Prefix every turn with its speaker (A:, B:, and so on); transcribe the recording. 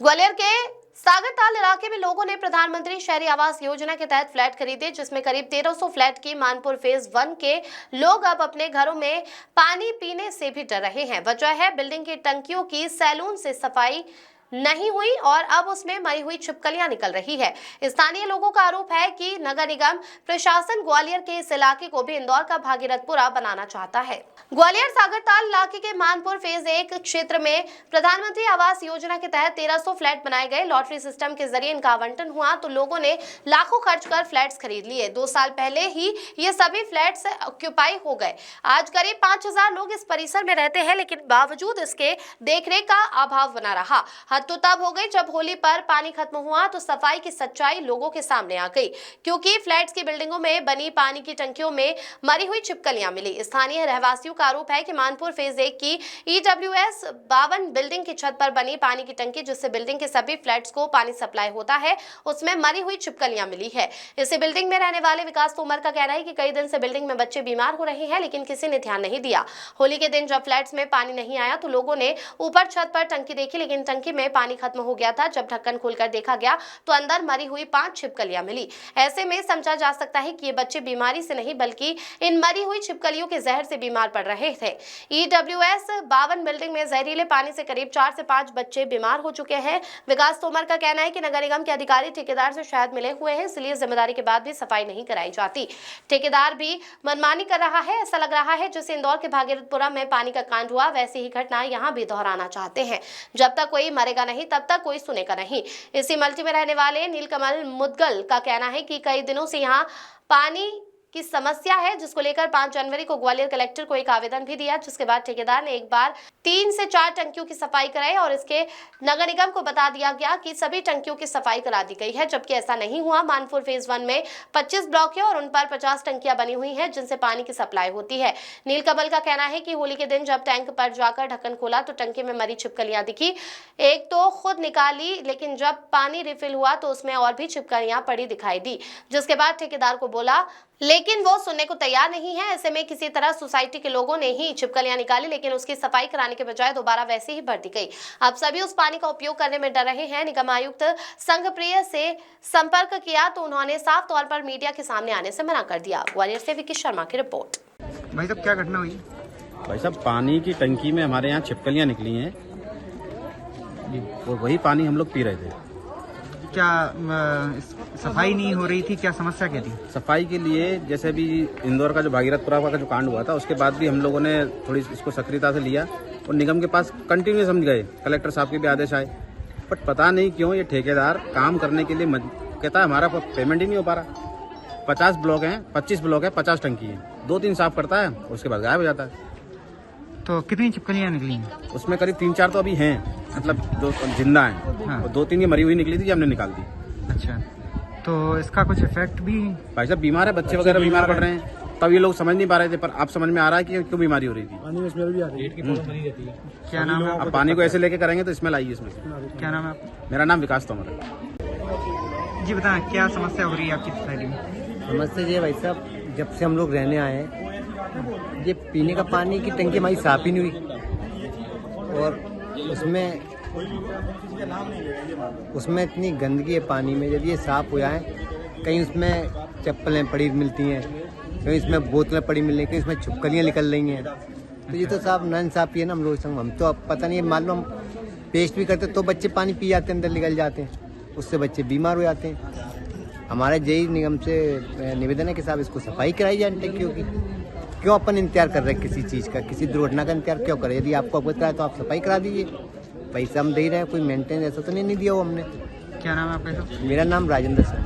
A: ग्वालियर के सागरताल इलाके में लोगों ने प्रधानमंत्री शहरी आवास योजना के तहत फ्लैट खरीदे, जिसमें करीब 1300 फ्लैट की मानपुर फेज 1 के लोग अब अपने घरों में पानी पीने से भी डर रहे हैं। वजह है बिल्डिंग की टंकियों की सैलून से सफाई नहीं हुई और अब उसमें मरी हुई छिपकलियां निकल रही है। स्थानीय लोगों का आरोप है कि नगर निगम प्रशासन ग्वालियर के इस इलाके को भी इंदौर का भागीरथपुरा बनाना चाहता है। ग्वालियर सागरताल इलाके के मानपुर फेज 1 क्षेत्र में प्रधानमंत्री आवास योजना के तहत 1300 फ्लैट बनाए गए। लॉटरी सिस्टम के जरिए इनका आवंटन हुआ तो लोगों ने लाखों खर्च कर फ्लैट्स खरीद लिए। 2 साल पहले ही ये सभी फ्लैट्स ऑक्यूपाई हो गए। आज करीब 5000 लोग इस परिसर में रहते हैं, लेकिन बावजूद इसके देखरेख का अभाव बना रहा। तो तब हो गई जब होली पर पानी खत्म हुआ तो सफाई की सच्चाई लोगों के सामने आ गई, क्योंकि फ्लैट्स की बिल्डिंगों में बनी पानी की टंकियों में मरी हुई छिपकलियां मिली। स्थानीय रहवासियों का आरोप है कि मानपुर फेज 1 की EWS 52 बिल्डिंग की छत पर बनी पानी की टंकी, जिससे बिल्डिंग के सभी फ्लैट्स को पानी सप्लाई होता है, उसमें मरी हुई छिपकलियां मिली है। इसी बिल्डिंग में रहने वाले विकास तोमर का कहना है कि कई दिन से बिल्डिंग में बच्चे बीमार हो रहे हैं, लेकिन किसी ने ध्यान नहीं दिया। होली के दिन जब फ्लैट्स में पानी नहीं आया तो लोगों ने ऊपर छत पर टंकी देखी, लेकिन टंकी में पानी खत्म हो गया था। जब ढक्कन खोलकर देखा गया तो अंदर मरी हुई 5 छिपकलियां मिली। ऐसे में समझा जा सकता है कि ये बच्चे बीमारी से नहीं बल्कि इन मरी हुई छिपकलियों के जहर से बीमार पड़ रहे थे। EWS 52 बिल्डिंग में जहरीले पानी से करीब 4 से 5 बच्चे बीमार हो चुके हैं। विकास तोमर का कहना है कि नगर निगम के अधिकारी ठेकेदार से शायद मिले हुए हैं, इसलिए जिम्मेदारी के बाद भी सफाई नहीं कराई जाती। ठेकेदार भी मनमानी कर रहा है। ऐसा लग रहा है जैसे इंदौर के भागीरथपुरा में पानी का कांड हुआ, वैसी ही घटना यहाँ भी दोहराना चाहते हैं। जब तक कोई मरेगा नहीं तब तक कोई सुनेगा नहीं। इसी मल्टी में रहने वाले नीलकमल मुदगल का कहना है कि कई दिनों से यहाँ पानी की समस्या है, जिसको लेकर 5 जनवरी को ग्वालियर कलेक्टर को एक आवेदन भी दिया, जिसके बाद ठेकेदार ने एक बार 3 से 4 टंकियों की सफाई कराई और इसके नगर निगम को बता दिया गया कि सभी टंकियों की सफाई करा दी गई है, जबकि ऐसा नहीं हुआ। मानपुर फेज 1 में 25 ब्लॉक है और उन पर 50 टंकियां बनी हुई हैं, जिनसे पानी की सप्लाई होती है। नीलकमल का कहना है कि होली के दिन जब टैंक पर जाकर ढक्कन खोला तो टंकी में मरी छिपकलियां दिखी। एक तो खुद निकाली, लेकिन जब पानी रिफिल हुआ तो उसमें और भी छिपकलियां पड़ी दिखाई दी, जिसके बाद ठेकेदार को बोला, लेकिन वो सुनने को तैयार नहीं है। ऐसे में किसी तरह सोसाइटी के लोगों ने ही छिपकलियां निकाली, लेकिन उसकी सफाई कराने के बजाय दोबारा वैसे ही भर दी गई। अब सभी उस पानी का उपयोग करने में डर रहे हैं। निगम आयुक्त संघप्रिय से संपर्क किया तो उन्होंने साफ तौर पर मीडिया के सामने आने से मना कर दिया। ग्वालियर से विकी शर्मा की रिपोर्ट।
B: भाई साहब, क्या घटना हुई?
C: भाई साहब, पानी की टंकी में हमारे यहाँ छिपकलियाँ निकली हैं और वही पानी हम लोग पी रहे थे।
B: क्या सफाई नहीं हो रही थी? क्या समस्या क्या थी?
C: सफाई के लिए जैसे भी इंदौर का जो भागीरथपुरा का जो कांड हुआ था, उसके बाद भी हम लोगों ने थोड़ी इसको सक्रियता से लिया और निगम के पास कंटिन्यू समझ गए। कलेक्टर साहब के भी आदेश आए, बट पता नहीं क्यों ये ठेकेदार काम करने के लिए कहता है हमारा पेमेंट ही नहीं हो पा रहा। 50 ब्लॉक हैं, 25 ब्लॉक है, 50 टंकी है, 2-3 साफ करता है, उसके बाद गायब हो जाता है।
B: तो कितनी छिपकलियां निकली हैं?
C: उसमें करीब 3-4 तो अभी हैं, मतलब जो जिंदा हैं।
B: हाँ।
C: 2-3 की मरी हुई निकली थी, हमने निकाल दी।
B: अच्छा, तो इसका कुछ इफेक्ट भी?
C: भाई साहब, बीमार है, बच्चे वगैरह बीमार पड़ रहे हैं, तब ये लोग समझ नहीं पा रहे थे, पर अब समझ में आ रहा है कि क्यों बीमारी हो रही थी।
D: पानी में स्मेल भी आ रही है।
B: क्या नाम है?
C: अब पानी को ऐसे लेके करेंगे तो स्मेल आएगी इसमें।
B: क्या नाम है आपका?
C: मेरा नाम विकास तोमर है।
B: जी बताएं, क्या समस्या हो रही है आपकी सोसाइटी में?
E: समस्या ये भाई साहब, जब से हम लोग रहने आए हैं, ये पीने का पानी की टंकी हमारी साफ ही नहीं हुई और उसमें इतनी गंदगी है पानी में। जब ये साफ हो जाए, कहीं उसमें चप्पलें पड़ी मिलती हैं, कहीं इसमें बोतलें पड़ी मिल रही हैं, कहीं इसमें छिपकलियाँ निकल रही हैं। तो ये तो साफ नाइंसाफी है ना हम लोग संग। हम तो अब पता नहीं है, मान लो हम पेस्ट भी करते तो बच्चे पानी पी जाते हैं, अंदर निकल जाते हैं, उससे बच्चे बीमार हो जाते हैं। हमारा जेई निगम से निवेदन है कि साहब इसको सफाई कराई जाए टंकियों की। क्यों अपन इंतजार कर रहे हैं किसी चीज़ का, किसी दुर्घटना का इंतजार क्यों करें? यदि आपको अवगत है तो आप सफाई करा दीजिए। पैसा हम दे रहे हैं, कोई मेंटेन ऐसा तो नहीं दिया वो हमने।
B: क्या नाम है आपका?
E: मेरा नाम राजेंद्र सिंह।